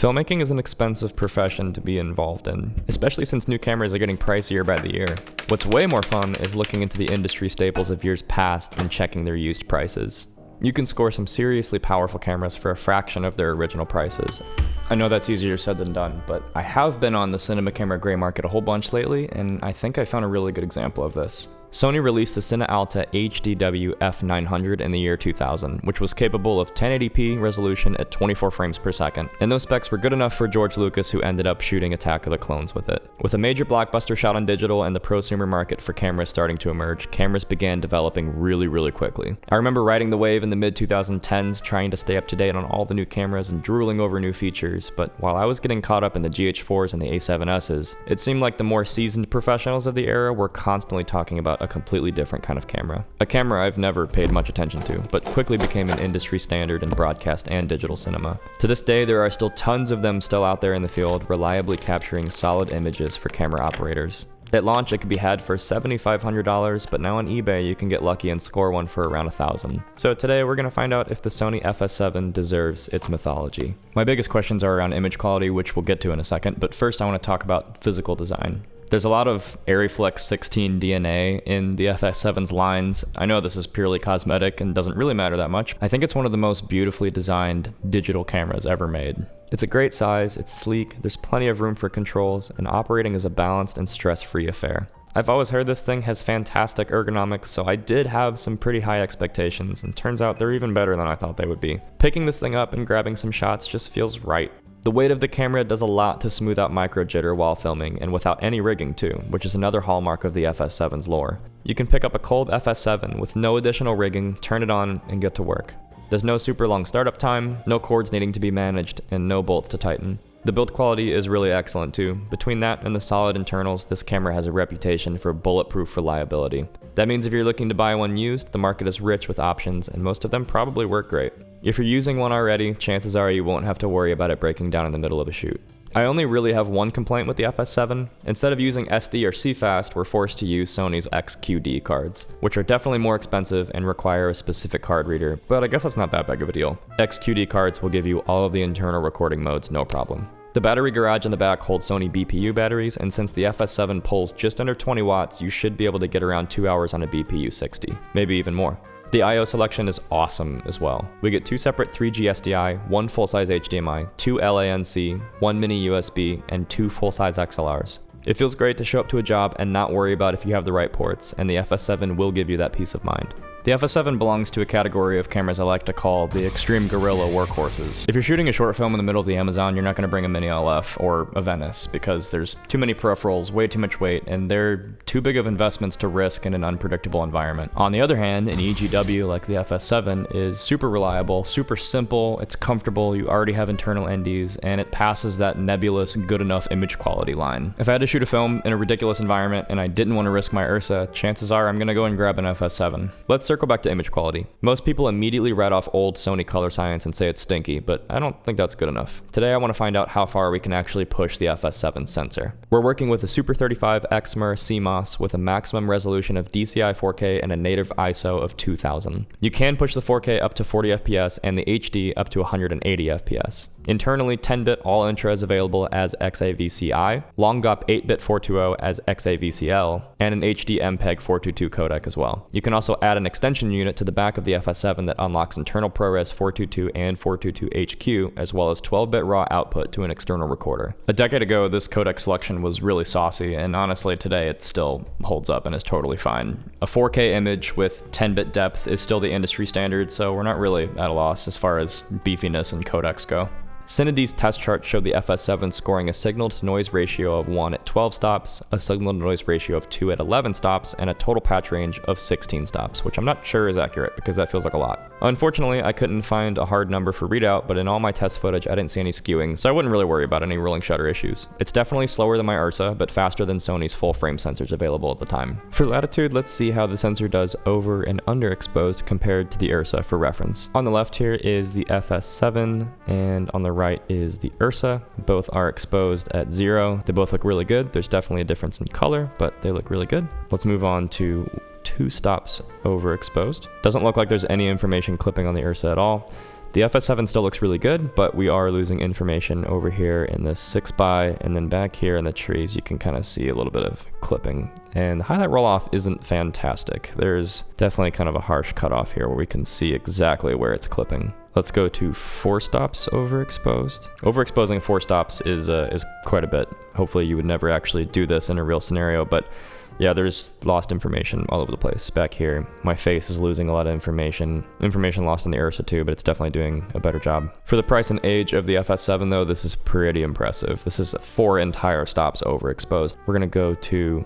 Filmmaking is an expensive profession to be involved in, especially since new cameras are getting pricier by the year. What's way more fun is looking into the industry staples of years past and checking their used prices. You can score some seriously powerful cameras for a fraction of their original prices. I know that's easier said than done, but I have been on the cinema camera gray market a whole bunch lately, and I think I found a really good example of this. Sony released the Cine Alta HDW F900 in the year 2000, which was capable of 1080p resolution at 24 frames per second, and those specs were good enough for George Lucas, who ended up shooting Attack of the Clones with it. With a major blockbuster shot on digital and the prosumer market for cameras starting to emerge, cameras began developing really quickly. I remember riding the wave in the mid-2010s, trying to stay up to date on all the new cameras and drooling over new features, but while I was getting caught up in the GH4s and the A7Ss, it seemed like the more seasoned professionals of the era were constantly talking about a completely different kind of camera. A camera I've never paid much attention to, but quickly became an industry standard in broadcast and digital cinema. To this day, there are still tons of them still out there in the field, reliably capturing solid images for camera operators. At launch, it could be had for $7,500, but now on eBay, you can get lucky and score one for around $1,000. So today, we're gonna find out if the Sony FS7 deserves its mythology. My biggest questions are around image quality, which we'll get to in a second, but first I wanna talk about physical design. There's a lot of Ariflex 16 DNA in the FS7's lines. I know this is purely cosmetic and doesn't really matter that much. I think it's one of the most beautifully designed digital cameras ever made. It's a great size, it's sleek, there's plenty of room for controls, and operating is a balanced and stress-free affair. I've always heard this thing has fantastic ergonomics, so I did have some pretty high expectations, and turns out they're even better than I thought they would be. Picking this thing up and grabbing some shots just feels right. The weight of the camera does a lot to smooth out micro jitter while filming, and without any rigging too, which is another hallmark of the FS7's lore. You can pick up a cold FS7 with no additional rigging, turn it on, and get to work. There's no super long startup time, no cords needing to be managed, and no bolts to tighten. The build quality is really excellent too. Between that and the solid internals, this camera has a reputation for bulletproof reliability. That means if you're looking to buy one used, the market is rich with options, and most of them probably work great. If you're using one already, chances are you won't have to worry about it breaking down in the middle of a shoot. I only really have one complaint with the FS7. Instead of using SD or CFast, we're forced to use Sony's XQD cards, which are definitely more expensive and require a specific card reader, but I guess that's not that big of a deal. XQD cards will give you all of the internal recording modes, no problem. The battery garage in the back holds Sony BPU batteries, and since the FS7 pulls just under 20 watts, you should be able to get around 2 hours on a BPU 60, maybe even more. The I/O selection is awesome as well. We get 2 separate 3G SDI, 1 full-size HDMI, 2 LANC, 1 mini USB, and 2 full-size XLRs. It feels great to show up to a job and not worry about if you have the right ports, and the FS7 will give you that peace of mind. The FS7 belongs to a category of cameras I like to call the Xtreme Guerilla Workhorses. If you're shooting a short film in the middle of the Amazon, you're not going to bring a Mini LF or a Venice because there's too many peripherals, way too much weight, and they're too big of investments to risk in an unpredictable environment. On the other hand, an EGW like the FS7 is super reliable, super simple, it's comfortable, you already have internal NDs, and it passes that nebulous good enough image quality line. If I had to shoot a film in a ridiculous environment and I didn't want to risk my Ursa, chances are I'm going to go and grab an FS7. Let's circle back to image quality. Most people immediately write off old Sony color science and say it's stinky, but I don't think that's good enough. Today I want to find out how far we can actually push the FS7 sensor. We're working with a Super 35 XMR CMOS with a maximum resolution of DCI 4K and a native ISO of 2000. You can push the 4K up to 40 FPS and the HD up to 180 FPS. Internally, 10-bit all-intra is available as XAVCI, long-GOP 8-bit 420 as XAVCL, and an HD MPEG 422 codec as well. You can also add an extension unit to the back of the FS7 that unlocks internal ProRes 422 and 422 HQ, as well as 12-bit raw output to an external recorder. A decade ago, this codec selection was really saucy, and honestly, today it still holds up and is totally fine. A 4K image with 10-bit depth is still the industry standard, so we're not really at a loss as far as beefiness and codecs go. Cined's test chart showed the FS7 scoring a signal-to-noise ratio of 1 at 12 stops, a signal-to-noise ratio of 2 at 11 stops, and a total patch range of 16 stops, which I'm not sure is accurate because that feels like a lot. Unfortunately, I couldn't find a hard number for readout, but in all my test footage, I didn't see any skewing, so I wouldn't really worry about any rolling shutter issues. It's definitely slower than my Ursa, but faster than Sony's full-frame sensors available at the time. For Latitude, let's see how the sensor does over and underexposed compared to the Ursa for reference. On the left here is the FS7, and on the right is the Ursa. Both are exposed at 0. They both look really good. There's definitely a difference in color, but they look really good. Let's move on to 2 stops overexposed. Doesn't look like there's any information clipping on the Ursa at all. The FS7 still looks really good, but we are losing information over here in the 6x, and then back here in the trees, you can kind of see a little bit of clipping. And the highlight roll-off isn't fantastic. There's definitely kind of a harsh cutoff here where we can see exactly where it's clipping. Let's go to 4 stops overexposed. Overexposing 4 stops is quite a bit. Hopefully you would never actually do this in a real scenario, but yeah, there's lost information all over the place. Back here, my face is losing a lot of information. Information lost in the Ursa too, but it's definitely doing a better job. For the price and age of the FS7 though, this is pretty impressive. This is 4 entire stops overexposed. We're gonna go to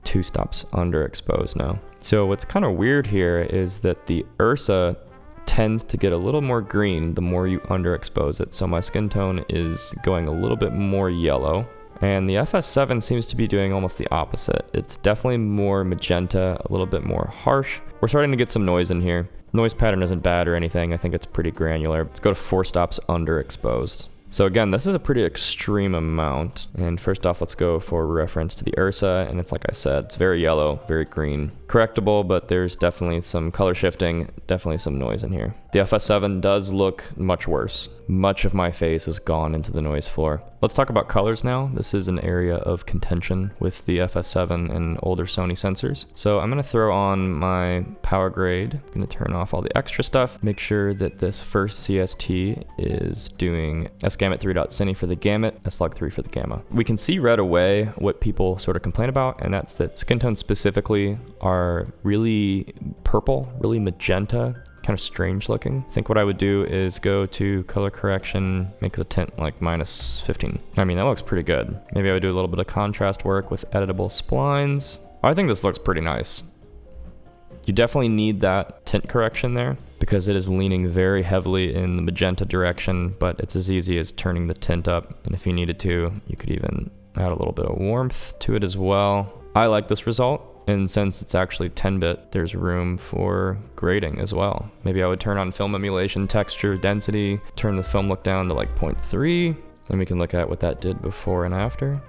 2 stops underexposed now. So what's kind of weird here is that the Ursa tends to get a little more green the more you underexpose it. So my skin tone is going a little bit more yellow. And the FS7 seems to be doing almost the opposite. It's definitely more magenta, a little bit more harsh. We're starting to get some noise in here. Noise pattern isn't bad or anything. I think it's pretty granular. Let's go to 4 stops underexposed. So again, this is a pretty extreme amount. And first off, let's go for reference to the Ursa. And it's like I said, it's very yellow, very green. Correctable, but there's definitely some color shifting, definitely some noise in here. The FS7 does look much worse. Much of my face has gone into the noise floor. Let's talk about colors now. This is an area of contention with the FS7 and older Sony sensors. So I'm gonna throw on my power grade. I'm gonna turn off all the extra stuff. Make sure that this first CST is doing S-Gamut 3.Cine for the gamut, S-Log 3 for the gamma. We can see right away what people sort of complain about, and that's that skin tones specifically are really purple, really magenta, kind of strange looking. I think what I would do is go to color correction, make the tint like -15. I mean, that looks pretty good. Maybe I would do a little bit of contrast work with editable splines. I think this looks pretty nice. You definitely need that tint correction there because it is leaning very heavily in the magenta direction, but it's as easy as turning the tint up. And if you needed to, you could even add a little bit of warmth to it as well. I like this result. And since it's actually 10-bit, there's room for grading as well. Maybe I would turn on film emulation, texture, density, turn the film look down to like 0.3. Then we can look at what that did before and after.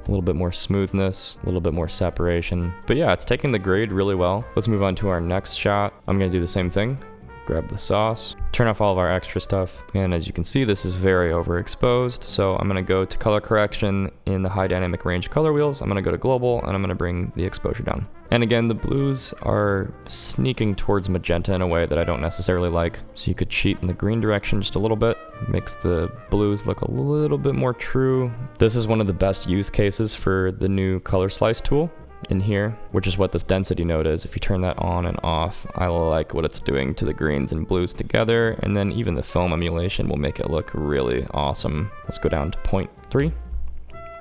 A little bit more smoothness, a little bit more separation. But yeah, it's taking the grade really well. Let's move on to our next shot. I'm gonna do the same thing. Grab the sauce, turn off all of our extra stuff. And as you can see, this is very overexposed. So I'm gonna go to color correction in the high dynamic range color wheels. I'm gonna go to global and I'm gonna bring the exposure down. And again, the blues are sneaking towards magenta in a way that I don't necessarily like. So you could cheat in the green direction just a little bit, makes the blues look a little bit more true. This is one of the best use cases for the new color slice tool in here, which is what this density node is. If you turn that on and off, I like what it's doing to the greens and blues together, and then even the film emulation will make it look really awesome. Let's go down to 0.3.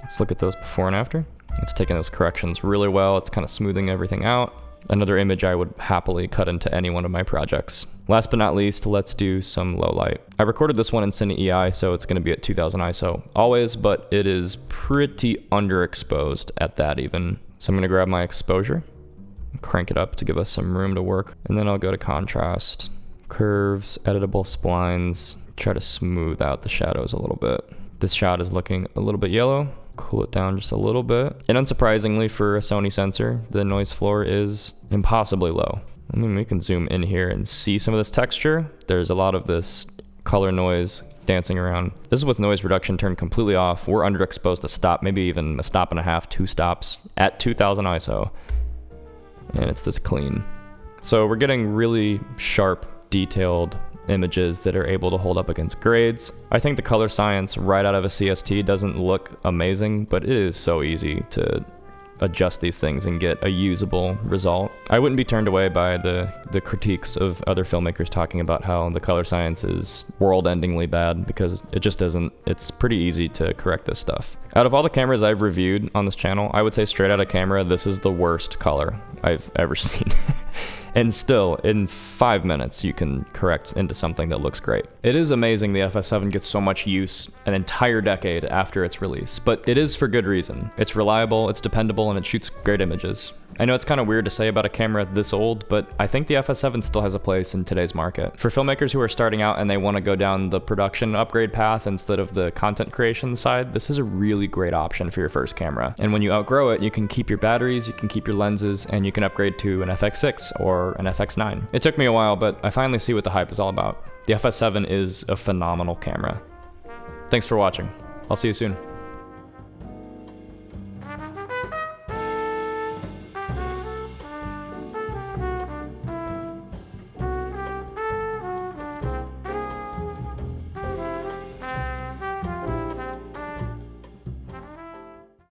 Let's look at those before and after. It's taking those corrections really well. It's kind of smoothing everything out. Another image I would happily cut into any one of my projects. Last but not least, let's do some low light. I recorded this one in Cine EI, so it's gonna be at 2000 ISO always, but it is pretty underexposed at that even. So I'm gonna grab my exposure, crank it up to give us some room to work, and then I'll go to contrast, curves, editable splines, try to smooth out the shadows a little bit. This shot is looking a little bit yellow, cool it down just a little bit. And unsurprisingly for a Sony sensor, the noise floor is impossibly low. I mean, we can zoom in here and see some of this texture. There's a lot of this color noise dancing around. This is with noise reduction turned completely off. We're underexposed a stop, maybe even a stop and a half, 2 stops at 2000 ISO. And it's this clean. So we're getting really sharp, detailed images that are able to hold up against grades. I think the color science right out of a CST doesn't look amazing, but it is so easy to adjust these things and get a usable result. I wouldn't be turned away by the critiques of other filmmakers talking about how the color science is world-endingly bad, because it just isn't. It's pretty easy to correct this stuff. Out of all the cameras I've reviewed on this channel, I would say straight out of camera, this is the worst color I've ever seen. And still, in 5 minutes, you can correct into something that looks great. It is amazing the FS7 gets so much use an entire decade after its release, but it is for good reason. It's reliable, it's dependable, and it shoots great images. I know it's kind of weird to say about a camera this old, but I think the FS7 still has a place in today's market. For filmmakers who are starting out and they want to go down the production upgrade path instead of the content creation side, this is a really great option for your first camera. And when you outgrow it, you can keep your batteries, you can keep your lenses, and you can upgrade to an FX6 or or an FX9. It took me a while, but I finally see what the hype is all about. The FS7 is a phenomenal camera. Thanks for watching. I'll see you soon.